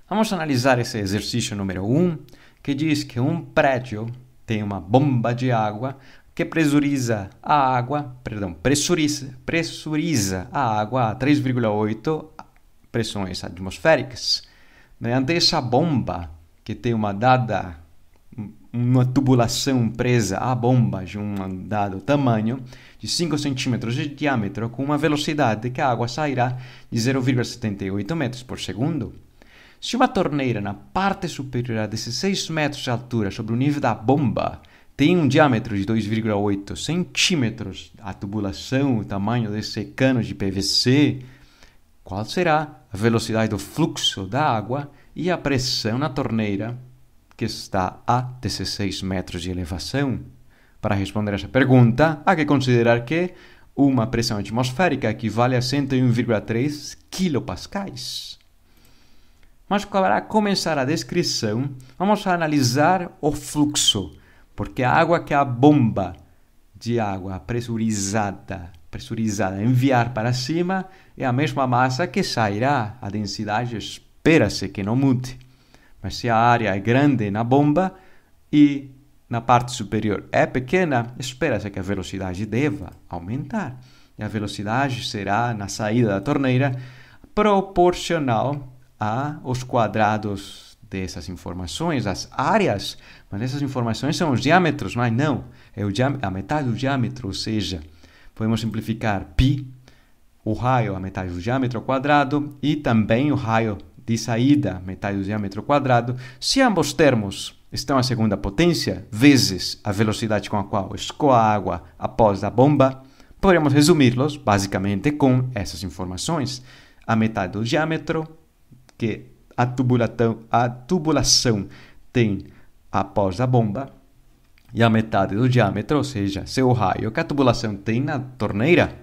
Vamos analisar esse exercício número 1, que diz que um prédio tem uma bomba de água que pressuriza a água a 3,8 pressões atmosféricas. Mediante essa bomba, que tem uma tubulação presa à bomba de um dado tamanho, de 5 centímetros de diâmetro, com uma velocidade que a água sairá de 0,78 metros por segundo. Se uma torneira na parte superior a 16 metros de altura sobre o nível da bomba tem um diâmetro de 2,8 centímetros, a tubulação, o tamanho desse cano de PVC, qual será a velocidade do fluxo da água e a pressão na torneira que está a 16 metros de elevação? Para responder essa pergunta, há que considerar que uma pressão atmosférica equivale a 101,3 kPa. Mas para começar a descrição, vamos analisar o fluxo, porque a água que a bomba de água pressurizada enviar para cima é a mesma massa que sairá. A densidade espera-se que não mude. Mas se a área é grande na bomba e na parte superior é pequena, espera-se que a velocidade deva aumentar. E a velocidade será, na saída da torneira, proporcional aos quadrados dessas informações, as áreas, mas essas informações são os diâmetros, mas não, é a metade do diâmetro, ou seja, podemos simplificar π, o raio, a metade do diâmetro ao quadrado, e também o raio de saída, metade do diâmetro ao quadrado. Se ambos termos estão à segunda potência, vezes a velocidade com a qual escoa a água após a bomba, podemos resumi-los basicamente com essas informações. A metade do diâmetro que a tubulação tem após a bomba, e a metade do diâmetro, ou seja, seu raio que a tubulação tem na torneira.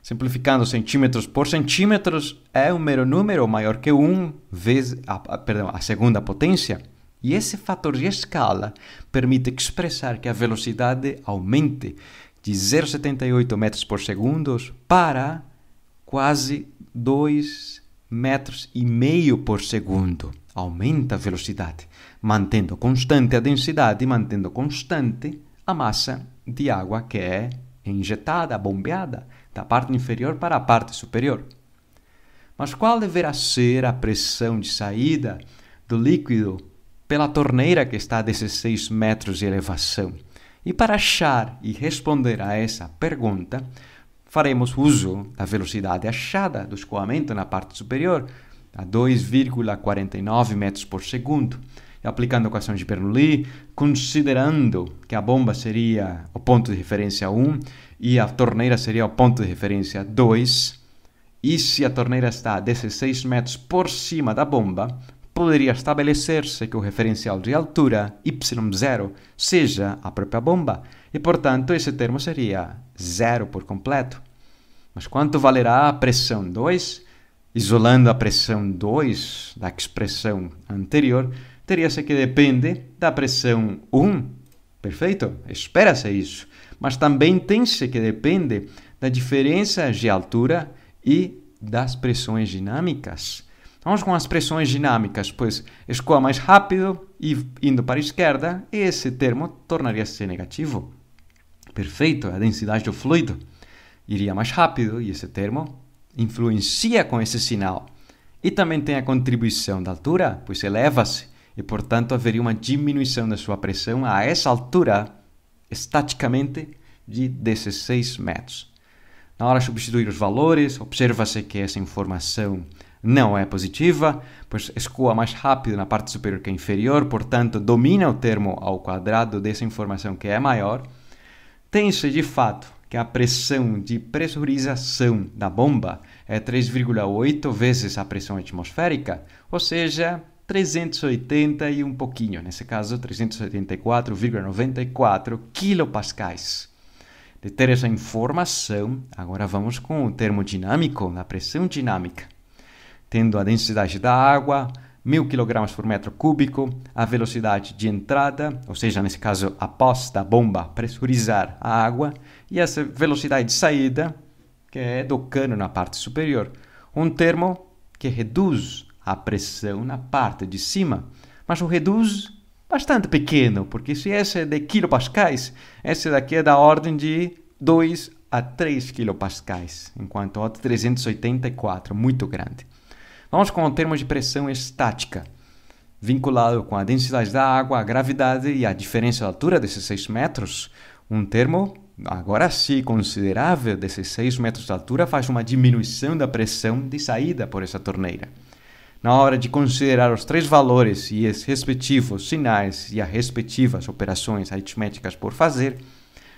Simplificando centímetros por centímetros, é um mero número maior que 1 vezes a segunda potência. E esse fator de escala permite expressar que a velocidade aumente de 0,78 metros por segundo para quase 2,5 metros por segundo. Aumenta a velocidade, mantendo constante a densidade e mantendo constante a massa de água que é injetada, bombeada, da parte inferior para a parte superior. Mas qual deverá ser a pressão de saída do líquido pela torneira que está a 16 metros de elevação? E para achar e responder a essa pergunta, faremos uso da velocidade achada do escoamento na parte superior, a 2,49 metros por segundo. E aplicando a equação de Bernoulli, considerando que a bomba seria o ponto de referência 1 e a torneira seria o ponto de referência 2, e se a torneira está a 16 metros por cima da bomba, poderia estabelecer-se que o referencial de altura, y0, seja a própria bomba, e, portanto, esse termo seria zero por completo. Mas quanto valerá a pressão 2? Isolando a pressão 2 da expressão anterior, teria-se que depende da pressão 1. Perfeito? Espera-se isso. Mas também tem-se que depende da diferença de altura e das pressões dinâmicas. Vamos com as pressões dinâmicas, pois escoa mais rápido e indo para a esquerda, esse termo tornaria-se negativo. Perfeito, a densidade do fluido iria mais rápido e esse termo influencia com esse sinal. E também tem a contribuição da altura, pois eleva-se e, portanto, haveria uma diminuição da sua pressão a essa altura, estaticamente, de 16 metros. Na hora de substituir os valores, observa-se que essa informação não é positiva, pois escoa mais rápido na parte superior que a inferior, portanto, domina o termo ao quadrado dessa informação que é maior. Tem-se, de fato, que a pressão de pressurização da bomba é 3,8 vezes a pressão atmosférica, ou seja, 380 e um pouquinho, nesse caso 384,94 kPa. De ter essa informação, agora vamos com o termo dinâmico, na pressão dinâmica. Tendo a densidade da água, 1.000 kg por metro cúbico, a velocidade de entrada, ou seja, nesse caso, após da bomba pressurizar a água, e essa velocidade de saída, que é do cano na parte superior. Um termo que reduz a pressão na parte de cima, mas o reduz bastante pequeno, porque se esse é de kilopascais, esse daqui é da ordem de 2 a 3 kilopascais, enquanto o outro 384, muito grande. Vamos com o termo de pressão estática, vinculado com a densidade da água, a gravidade e a diferença de altura desses 6 metros. Um termo, agora sim, considerável desses 6 metros de altura faz uma diminuição da pressão de saída por essa torneira. Na hora de considerar os 3 valores e os respectivos sinais e as respectivas operações aritméticas por fazer,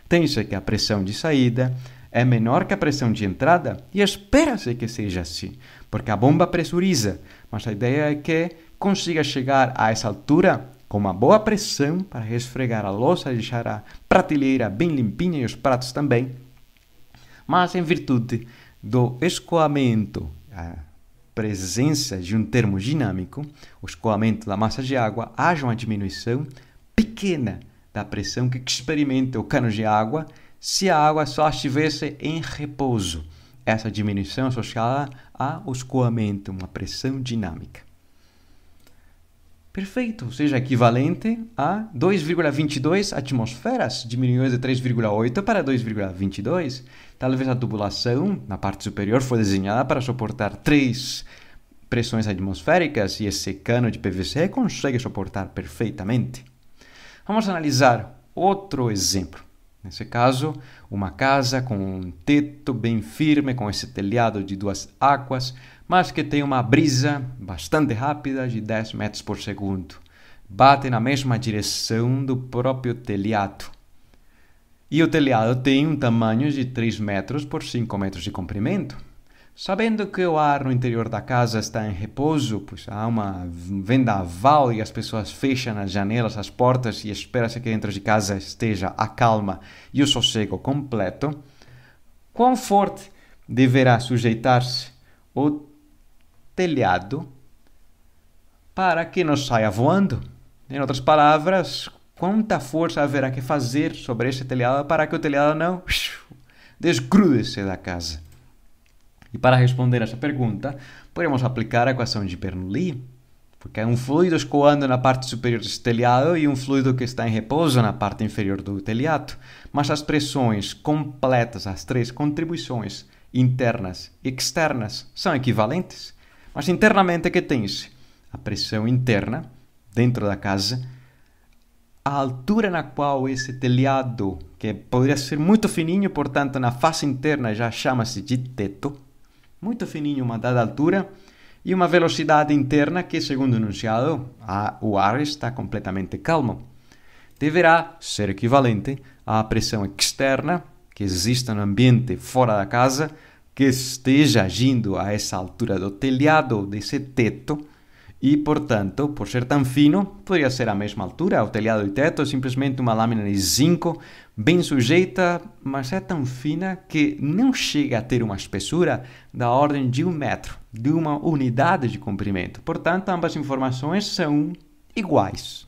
tem-se que a pressão de saída é menor que a pressão de entrada e espera-se que seja assim, porque a bomba pressuriza, mas a ideia é que consiga chegar a essa altura com uma boa pressão para resfregar a louça e deixar a prateleira bem limpinha e os pratos também. Mas em virtude do escoamento, a presença de um termo dinâmico, o escoamento da massa de água, haja uma diminuição pequena da pressão que experimenta o cano de água se a água só estivesse em repouso. Essa diminuição associada ao escoamento, uma pressão dinâmica. Perfeito, ou seja, equivalente a 2,22 atmosferas, diminuiu de 3,8 para 2,22. Talvez a tubulação, na parte superior, foi desenhada para suportar 3 pressões atmosféricas e esse cano de PVC consegue suportar perfeitamente. Vamos analisar outro exemplo. Nesse caso, uma casa com um teto bem firme, com esse telhado de 2 águas, mas que tem uma brisa bastante rápida de 10 metros por segundo. Bate na mesma direção do próprio telhado. E o telhado tem um tamanho de 3 metros por 5 metros de comprimento. Sabendo que o ar no interior da casa está em repouso, pois há uma vendaval e as pessoas fecham as janelas, as portas e espera-se que dentro de casa esteja a calma e o sossego completo, quão forte deverá sujeitar-se o telhado para que não saia voando? Em outras palavras, quanta força haverá que fazer sobre esse telhado para que o telhado não desgrude-se da casa? E para responder essa pergunta, podemos aplicar a equação de Bernoulli, porque é um fluido escoando na parte superior desse telhado e um fluido que está em repouso na parte inferior do telhado, mas as pressões completas, as 3 contribuições internas e externas, são equivalentes. Mas internamente que tem-se a pressão interna dentro da casa, a altura na qual esse telhado, que poderia ser muito fininho, portanto na face interna já chama-se de teto, muito fininho, uma dada altura, e uma velocidade interna que, segundo o enunciado, o ar está completamente calmo. Deverá ser equivalente à pressão externa que existe no ambiente fora da casa, que esteja agindo a essa altura do telhado desse teto, e, portanto, por ser tão fino, poderia ser a mesma altura. O telhado e teto é simplesmente uma lâmina de zinco bem sujeita, mas é tão fina que não chega a ter uma espessura da ordem de 1 metro, de uma unidade de comprimento. Portanto, ambas informações são iguais.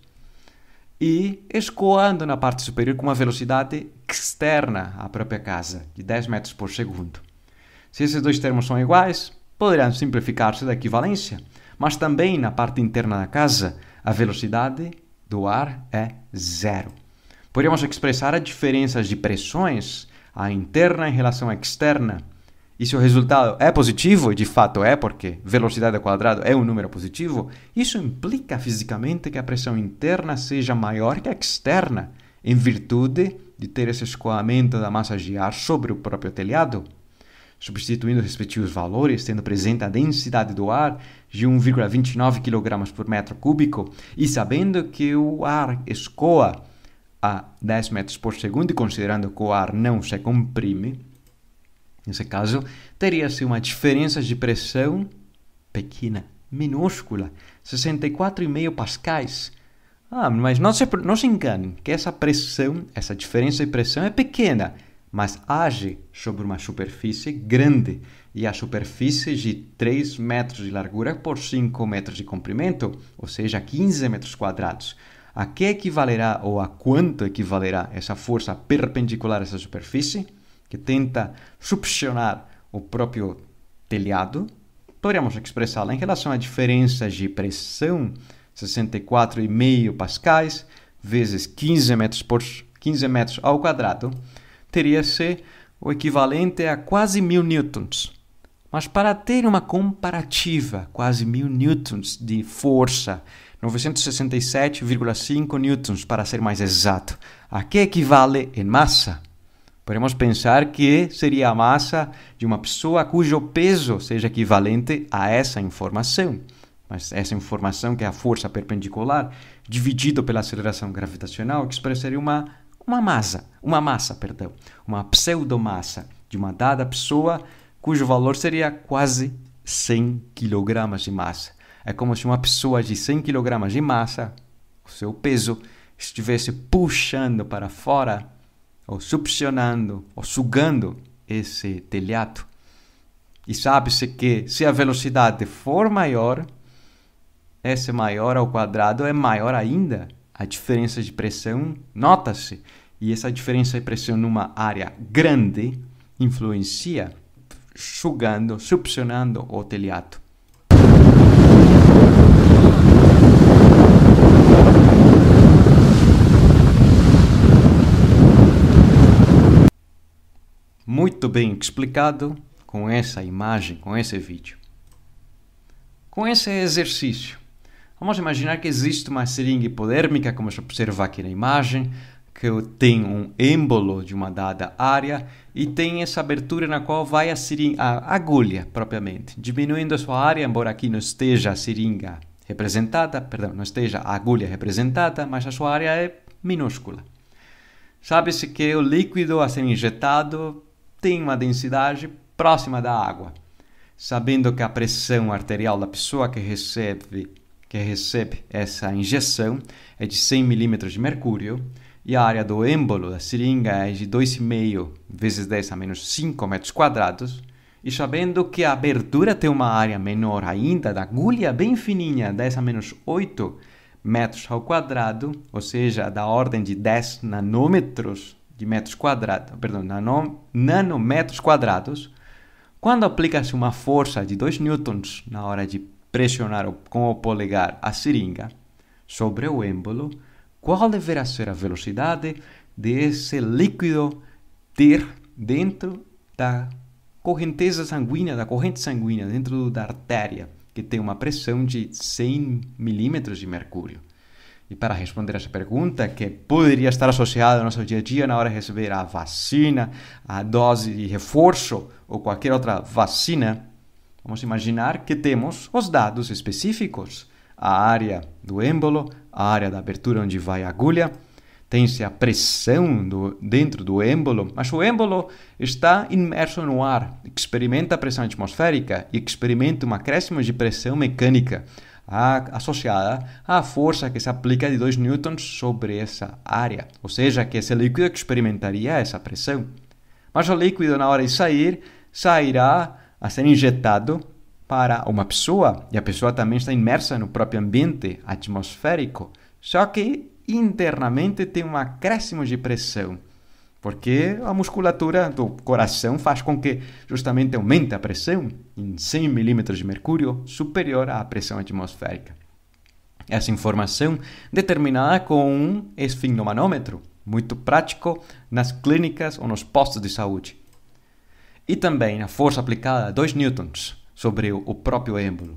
E escoando na parte superior com uma velocidade externa à própria casa, de 10 metros por segundo. Se esses 2 termos são iguais, poderão simplificar-se da equivalência. Mas também na parte interna da casa, a velocidade do ar é 0. Podemos expressar as diferenças de pressões, a interna em relação à externa. E se o resultado é positivo, e de fato é, porque velocidade ao quadrado é um número positivo, isso implica fisicamente que a pressão interna seja maior que a externa, em virtude de ter esse escoamento da massa de ar sobre o próprio telhado. Substituindo os respectivos valores, tendo presente a densidade do ar de 1,29 kg por metro cúbico e sabendo que o ar escoa a 10 metros por segundo e considerando que o ar não se comprime, nesse caso, teria-se uma diferença de pressão pequena, minúscula, 64,5 pascais. Mas não se enganem que essa pressão, essa diferença de pressão é pequena, mas age sobre uma superfície grande, e a superfície de 3 metros de largura por 5 metros de comprimento, ou seja, 15 metros quadrados. A que equivalerá ou a quanto equivalerá essa força perpendicular a essa superfície, que tenta succionar o próprio telhado? poderíamos expressá-la em relação à diferença de pressão, 64,5 pascais, vezes 15 metros ao quadrado, teria ser o equivalente a quase 1.000 newtons. Mas para ter uma comparativa, quase 1.000 newtons de força, 967,5 newtons para ser mais exato, a que equivale em massa? Podemos pensar que seria a massa de uma pessoa cujo peso seja equivalente a essa informação. Mas essa informação, que é a força perpendicular, dividido pela aceleração gravitacional, expressaria uma pseudomassa de uma dada pessoa cujo valor seria quase 100 kg de massa. É como se uma pessoa de 100 kg de massa, o seu peso, estivesse puxando para fora, ou succionando, ou sugando esse telhado. E sabe-se que se a velocidade for maior, esse maior ao quadrado é maior ainda. A diferença de pressão nota-se. E essa diferença de pressão numa área grande influencia, sugando, succionando o telhado. Muito bem explicado com essa imagem, com esse vídeo. Com esse exercício, vamos imaginar que existe uma seringa hipodérmica, como se observa aqui na imagem, que tem um êmbolo de uma dada área e tem essa abertura na qual vai a agulha propriamente, diminuindo a sua área, embora aqui não esteja a seringa representada, não esteja a agulha representada, mas a sua área é minúscula. Sabe-se que o líquido a ser injetado tem uma densidade próxima da água, sabendo que a pressão arterial da pessoa que recebe essa injeção é de 100 milímetros de mercúrio e a área do êmbolo da seringa é de 2,5 vezes 10 a menos 5 metros quadrados, e sabendo que a abertura tem uma área menor ainda, da agulha bem fininha, 10 a menos 8 metros ao quadrado, ou seja, da ordem de 10 nanômetros de metros quadrados, nanômetros quadrados, quando aplica-se uma força de 2 newtons na hora de pressionar com o polegar a seringa sobre o êmbolo, qual deverá ser a velocidade desse líquido ter dentro da corrente sanguínea, dentro da artéria, que tem uma pressão de 100 milímetros de mercúrio? E para responder essa pergunta, que poderia estar associada ao nosso dia a dia na hora de receber a vacina, a dose de reforço ou qualquer outra vacina, vamos imaginar que temos os dados específicos. A área do êmbolo, a área da abertura onde vai a agulha, tem-se a pressão dentro do êmbolo, mas o êmbolo está imerso no ar, experimenta a pressão atmosférica e experimenta um acréscimo de pressão mecânica associada à força que se aplica de 2 newtons sobre essa área, ou seja, que esse líquido experimentaria essa pressão. Mas o líquido, na hora de sair, sairá a ser injetado para uma pessoa, e a pessoa também está imersa no próprio ambiente atmosférico, só que internamente tem um acréscimo de pressão, porque a musculatura do coração faz com que justamente aumente a pressão em 100 milímetros de mercúrio superior à pressão atmosférica. Essa informação determinada com um esfigmomanômetro, muito prático nas clínicas ou nos postos de saúde. E também a força aplicada a 2 newtons sobre o próprio êmbolo.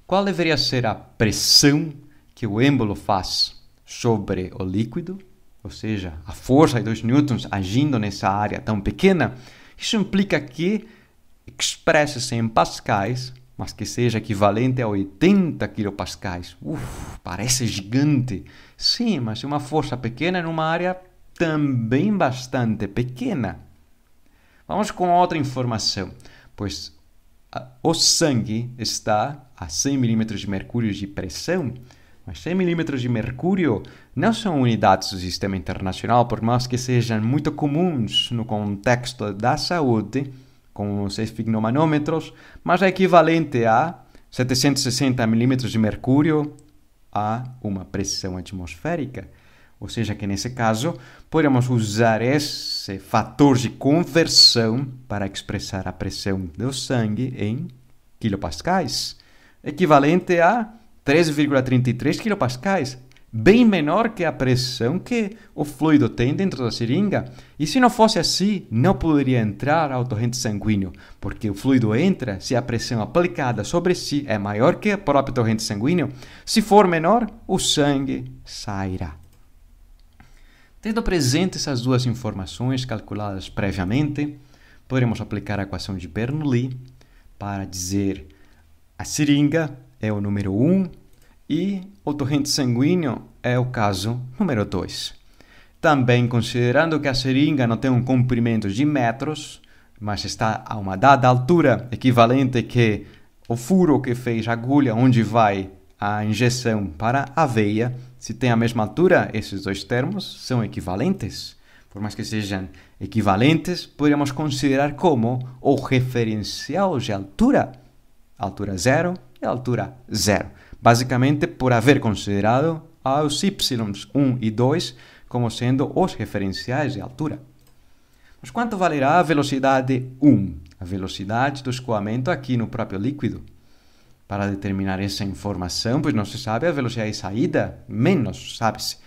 Qual deveria ser a pressão que o êmbolo faz sobre o líquido? Ou seja, a força de 2 newtons agindo nessa área tão pequena, isso implica que expresse-se em pascais, mas que seja equivalente a 80 kilopascais. Parece gigante. Sim, mas é uma força pequena numa área também bastante pequena. Vamos com outra informação, pois o sangue está a 100 milímetros de mercúrio de pressão, mas 100 milímetros de mercúrio não são unidades do sistema internacional, por mais que sejam muito comuns no contexto da saúde, com os esfigmomanômetros, mas é equivalente a 760 milímetros de mercúrio a uma pressão atmosférica. Ou seja, que nesse caso, podemos usar esse fator de conversão para expressar a pressão do sangue em quilopascais, equivalente a 3,33 quilopascais, bem menor que a pressão que o fluido tem dentro da seringa. E se não fosse assim, não poderia entrar ao torrente sanguíneo, porque o fluido entra se a pressão aplicada sobre si é maior que a própria torrente sanguínea. Se for menor, o sangue sairá. Tendo presente essas duas informações calculadas previamente, poderemos aplicar a equação de Bernoulli para dizer a seringa é o número 1 e o torrente sanguíneo é o caso número 2. Também considerando que a seringa não tem um comprimento de metros, mas está a uma dada altura equivalente que o furo que fez a agulha onde vai a injeção para a veia, se tem a mesma altura, esses dois termos são equivalentes. Por mais que sejam equivalentes, poderíamos considerar como o referencial de altura 0 e altura 0. Basicamente, por haver considerado os y1 e 2 como sendo os referenciais de altura. Mas quanto valerá a velocidade 1, a velocidade do escoamento aqui no próprio líquido? Para determinar essa informação, pois não se sabe a velocidade de saída, menos sabe-se.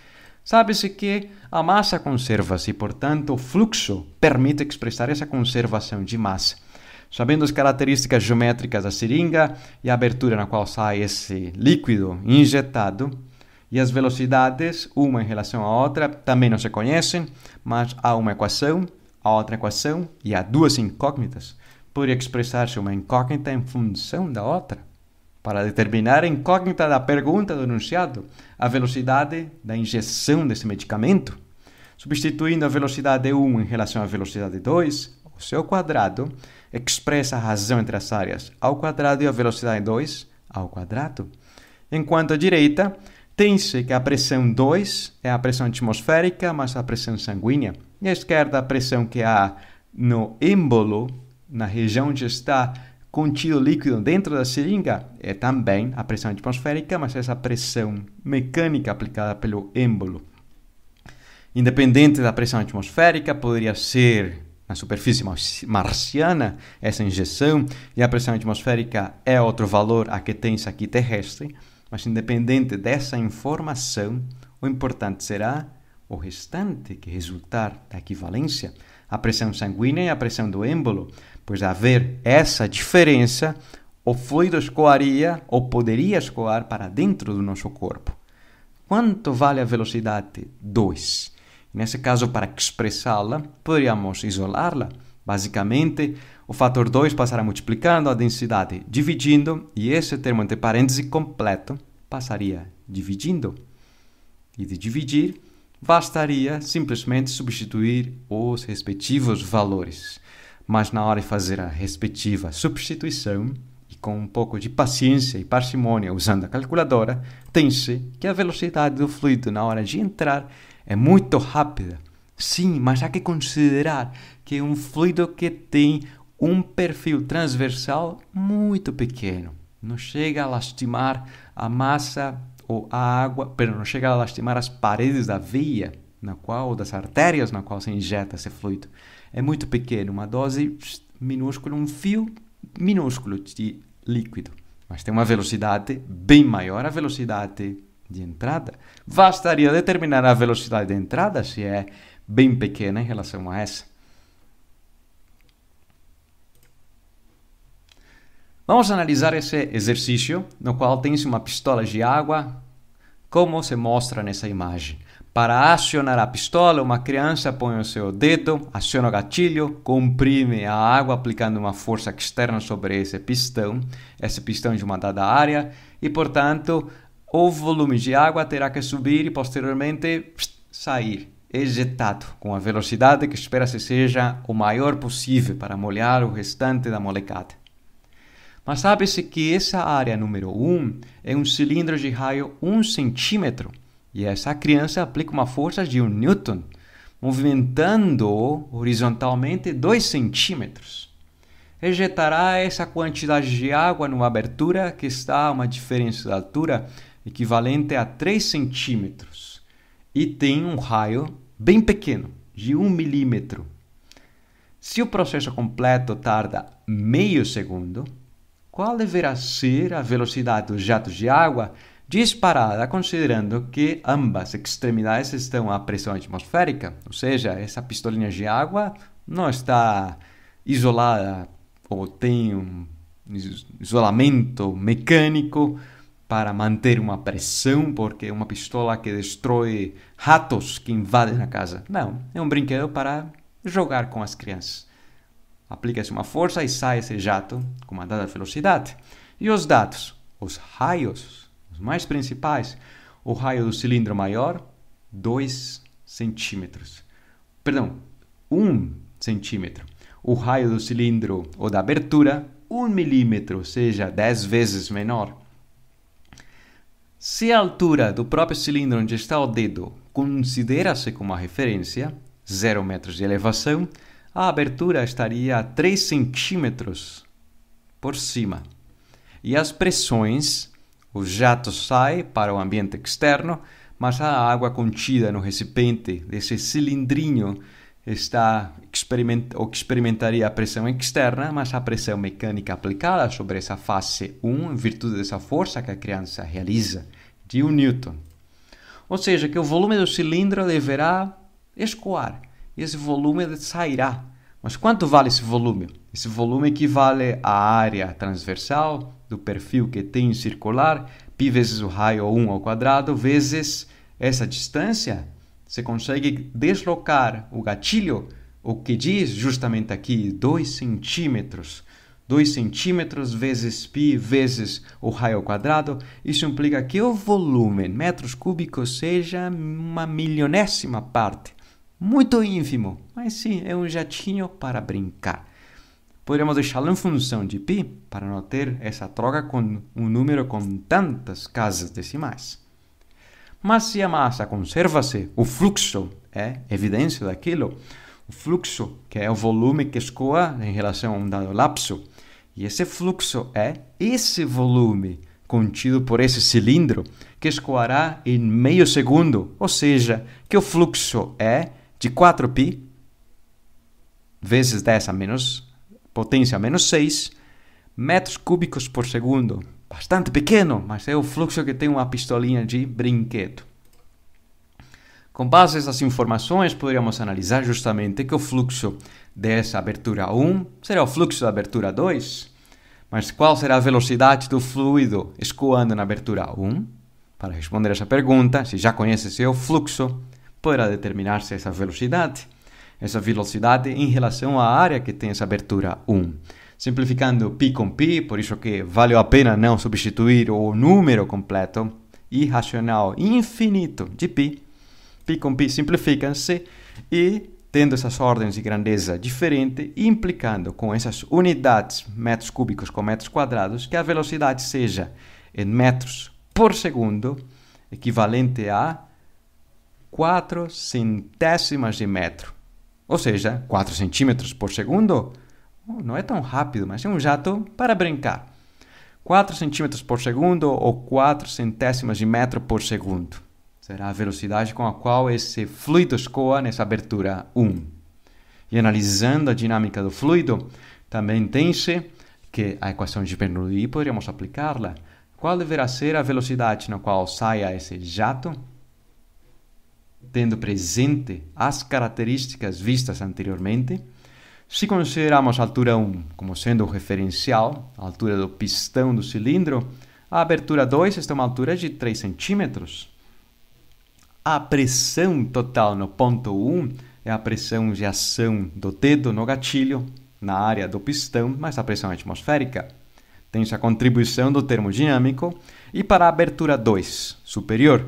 Sabe-se que a massa conserva-se e, portanto, o fluxo permite expressar essa conservação de massa. Sabendo as características geométricas da seringa e a abertura na qual sai esse líquido injetado, e as velocidades, uma em relação à outra, também não se conhecem, mas há uma equação, a outra equação e há duas incógnitas. Poderia expressar-se uma incógnita em função da outra. Para determinar a incógnita da pergunta do enunciado, a velocidade da injeção desse medicamento, substituindo a velocidade 1 em relação à velocidade 2, o seu quadrado expressa a razão entre as áreas ao quadrado e a velocidade 2 ao quadrado. Enquanto à direita, tem-se que a pressão 2 é a pressão atmosférica mais a pressão sanguínea, e à esquerda a pressão que há no êmbolo, na região onde está contido líquido dentro da seringa, é também a pressão atmosférica, mas essa pressão mecânica aplicada pelo êmbolo. Independente da pressão atmosférica, poderia ser na superfície marciana essa injeção, e a pressão atmosférica é outro valor a que tem-se aqui terrestre, mas independente dessa informação, o importante será o restante que resultar da equivalência, a pressão sanguínea e a pressão do êmbolo, pois a haver essa diferença, o fluido escoaria ou poderia escoar para dentro do nosso corpo. Quanto vale a velocidade 2? Nesse caso, para expressá-la, poderíamos isolá-la. Basicamente, o fator 2 passará multiplicando a densidade dividindo, e esse termo entre parênteses completo passaria dividindo. E de dividir, bastaria simplesmente substituir os respectivos valores. Mas na hora de fazer a respectiva substituição, e com um pouco de paciência e parcimônia usando a calculadora, tem-se que a velocidade do fluido na hora de entrar é muito rápida. Sim, mas há que considerar que é um fluido que tem um perfil transversal muito pequeno. Não chega a lastimar a massa ou a água, não chega a lastimar as paredes da veia, ou das artérias na qual se injeta esse fluido. É muito pequeno, uma dose minúscula, um fio minúsculo de líquido. Mas tem uma velocidade bem maior, a velocidade de entrada. Bastaria determinar a velocidade de entrada, se é bem pequena em relação a essa. Vamos analisar esse exercício, no qual tem-se uma pistola de água, como se mostra nessa imagem. Para acionar a pistola, uma criança põe o seu dedo, aciona o gatilho, comprime a água aplicando uma força externa sobre esse pistão de uma dada área, e, portanto, o volume de água terá que subir e, posteriormente, sair, ejetado, com a velocidade que espera-se seja o maior possível para molhar o restante da molecada. Mas sabe-se que essa área número 1 é um cilindro de raio 1 centímetro, e essa criança aplica uma força de 1 newton, movimentando-o horizontalmente 2 centímetros. Ejetará essa quantidade de água numa abertura que está a uma diferença de altura equivalente a 3 centímetros e tem um raio bem pequeno, de 1 milímetro. Se o processo completo tarda meio segundo, qual deverá ser a velocidade dos jatos de água disparada, considerando que ambas extremidades estão à pressão atmosférica, ou seja, essa pistolinha de água não está isolada ou tem um isolamento mecânico para manter uma pressão, porque é uma pistola que destrói ratos que invadem a casa. Não, é um brinquedo para jogar com as crianças. Aplica-se uma força e sai esse jato com uma dada velocidade. E os dados, os raios, os mais principais, o raio do cilindro maior, 2 centímetros. Perdão, 1 centímetro. O raio do cilindro ou da abertura, 1 milímetro, ou seja, 10 vezes menor. Se a altura do próprio cilindro onde está o dedo considera-se como uma referência, 0 metros de elevação, a abertura estaria a 3 centímetros por cima. E as pressões, o jato sai para o ambiente externo, mas a água contida no recipiente desse cilindrinho experimentaria a pressão externa, mas a pressão mecânica aplicada sobre essa face 1, em virtude dessa força que a criança realiza, de 1 Newton. Ou seja, que o volume do cilindro deverá escoar, e esse volume sairá. Mas quanto vale esse volume? Esse volume equivale à área transversal do perfil que tem circular, π vezes o raio 1 ao quadrado, vezes essa distância. Você consegue deslocar o gatilho, o que diz justamente aqui 2 centímetros. 2 centímetros vezes π vezes o raio ao quadrado. Isso implica que o volume em metros cúbicos seja uma milionésima parte. Muito ínfimo, mas sim, é um jatinho para brincar. Poderíamos deixá-lo em função de π para não ter essa troca com um número com tantas casas decimais. Mas se a massa conserva-se, o fluxo é evidência daquilo. O fluxo, que é o volume que escoa em relação a um dado lapso. E esse fluxo é esse volume contido por esse cilindro que escoará em meio segundo. Ou seja, que o fluxo é de 4π vezes 10 a menos potência menos 6 metros cúbicos por segundo. Bastante pequeno, mas é o fluxo que tem uma pistolinha de brinquedo. Com base nessas informações, poderíamos analisar justamente que o fluxo dessa abertura 1 será o fluxo da abertura 2. Mas qual será a velocidade do fluido escoando na abertura 1? Para responder essa pergunta, se já conhece seu fluxo, poderá determinar-se essa velocidade. Essa velocidade em relação à área que tem essa abertura 1. Simplificando π com π, por isso que vale a pena não substituir o número completo irracional infinito de π. Π com π simplificam-se e, tendo essas ordens de grandeza diferentes, implicando com essas unidades, metros cúbicos com metros quadrados, que a velocidade seja em metros por segundo, equivalente a 4 centésimas de metro. Ou seja, 4 centímetros por segundo. Não é tão rápido, mas é um jato para brincar. 4 centímetros por segundo ou 4 centésimas de metro por segundo. Será a velocidade com a qual esse fluido escoa nessa abertura 1. E analisando a dinâmica do fluido, também tem-se que a equação de Bernoulli poderíamos aplicá-la. Qual deverá ser a velocidade na qual saia esse jato? Tendo presente as características vistas anteriormente, se consideramos a altura 1 como sendo o referencial, a altura do pistão do cilindro, a abertura 2 está a uma altura de 3 centímetros. A pressão total no ponto 1 é a pressão de ação do dedo no gatilho, na área do pistão, mais a pressão atmosférica. Tem-se a contribuição do termodinâmico. E para a abertura 2, superior,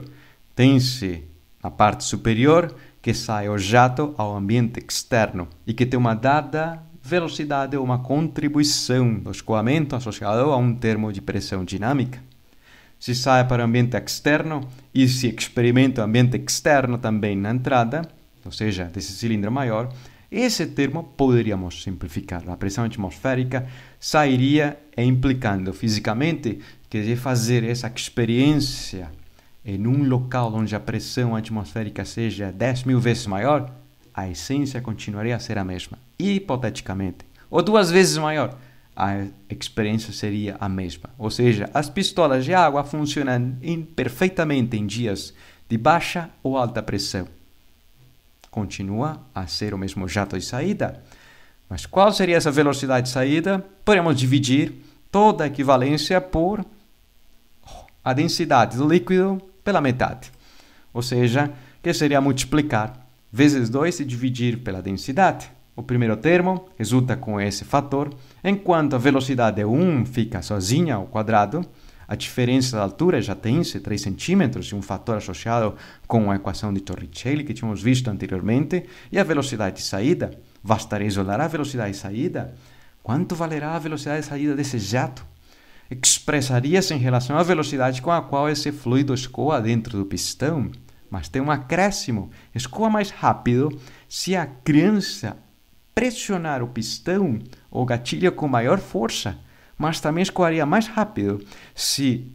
tem-se na parte superior que sai o jato ao ambiente externo e que tem uma dada velocidade ou uma contribuição do escoamento associado a um termo de pressão dinâmica. Se sai para o ambiente externo e se experimenta o ambiente externo também na entrada, ou seja, desse cilindro maior, esse termo poderíamos simplificar. A pressão atmosférica sairia implicando fisicamente que de fazer essa experiência em um local onde a pressão atmosférica seja 10.000 vezes maior, a essência continuaria a ser a mesma. Hipoteticamente. Ou 2 vezes maior, a experiência seria a mesma. Ou seja, as pistolas de água funcionam perfeitamente em dias de baixa ou alta pressão. Continua a ser o mesmo jato de saída. Mas qual seria essa velocidade de saída? Podemos dividir toda a equivalência por a densidade do líquido pela metade. Ou seja, que seria multiplicar vezes 2 e dividir pela densidade. O primeiro termo resulta com esse fator, enquanto a velocidade 1 fica sozinha ao quadrado, a diferença da altura já tem-se 3 centímetros e um fator associado com a equação de Torricelli que tínhamos visto anteriormente, e a velocidade de saída. Bastaria isolar a velocidade de saída. Quanto valerá a velocidade de saída desse jato? Expressaria-se em relação à velocidade com a qual esse fluido escoa dentro do pistão, mas tem um acréscimo. Escoa mais rápido se a criança pressionar o pistão ou gatilho com maior força, mas também escoaria mais rápido se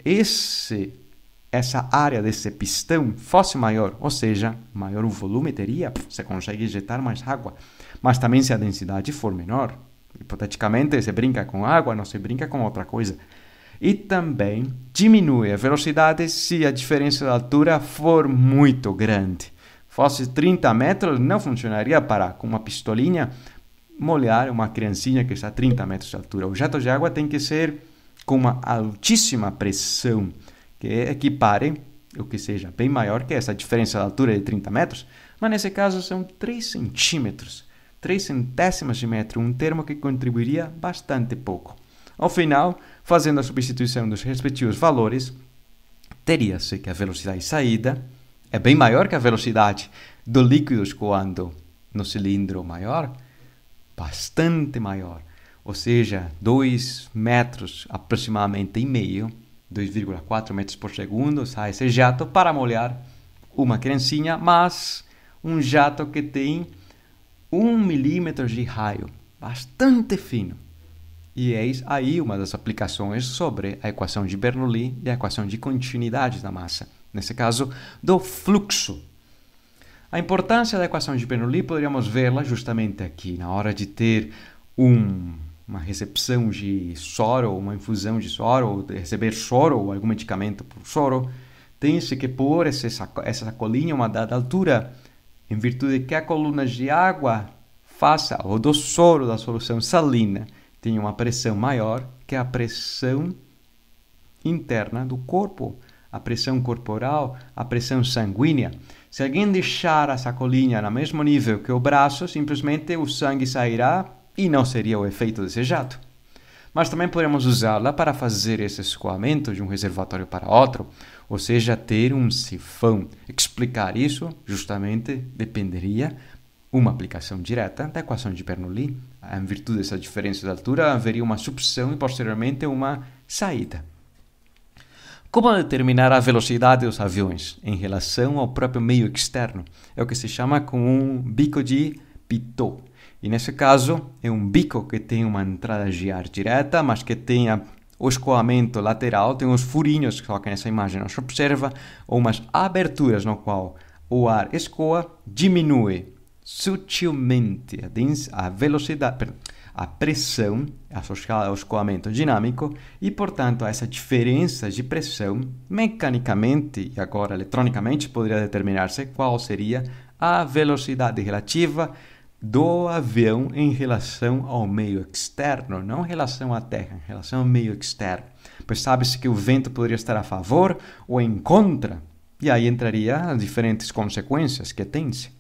essa área desse pistão fosse maior, ou seja, maior o volume teria, você consegue injetar mais água, mas também se a densidade for menor. Hipoteticamente, se brinca com água, não se brinca com outra coisa. E também diminui a velocidade se a diferença de altura for muito grande. Fosse 30 metros, não funcionaria para, com uma pistolinha, molhar uma criancinha que está a 30 metros de altura. O jato de água tem que ser com uma altíssima pressão, que equipare, o que seja bem maior que essa diferença de altura de 30 metros, mas nesse caso são 3 centímetros, 3 centésimos de metro, um termo que contribuiria bastante pouco. Ao final, fazendo a substituição dos respectivos valores, teria-se que a velocidade de saída é bem maior que a velocidade do líquido escoando no cilindro maior, bastante maior, ou seja, 2 metros aproximadamente e meio, 2,4 metros por segundo, sai esse jato para molhar uma criancinha, mas um jato que tem 1 milímetro de raio, bastante fino. E eis aí uma das aplicações sobre a equação de Bernoulli e a equação de continuidade da massa, nesse caso, do fluxo. A importância da equação de Bernoulli poderíamos vê-la justamente aqui, na hora de ter uma recepção de soro, uma infusão de soro, ou de receber soro ou algum medicamento por soro, tem-se que pôr essa sacolinha a uma dada altura, em virtude de que a coluna de água faça, ou do soro da solução salina, tem uma pressão maior que a pressão interna do corpo, a pressão corporal, a pressão sanguínea. Se alguém deixar a sacolinha no mesmo nível que o braço, simplesmente o sangue sairá e não seria o efeito desse jato. Mas também podemos usá-la para fazer esse escoamento de um reservatório para outro, ou seja, ter um sifão. Explicar isso justamente dependeria uma aplicação direta da equação de Bernoulli. Em virtude dessa diferença de altura, haveria uma sucção e posteriormente uma saída. Como determinar a velocidade dos aviões em relação ao próprio meio externo? É o que se chama com um bico de Pitot. E nesse caso, é um bico que tem uma entrada de ar direta, mas que tem o escoamento lateral, tem uns furinhos, só que nessa imagem não se observa, ou umas aberturas no qual o ar escoa, diminui sutilmente a velocidade, a pressão associada ao escoamento dinâmico e, portanto, essa diferença de pressão, mecanicamente e agora eletronicamente, poderia determinar-se qual seria a velocidade relativa do avião em relação ao meio externo, não em relação à Terra, em relação ao meio externo. Pois sabe-se que o vento poderia estar a favor ou em contra, e aí entraria as diferentes consequências que tem-se.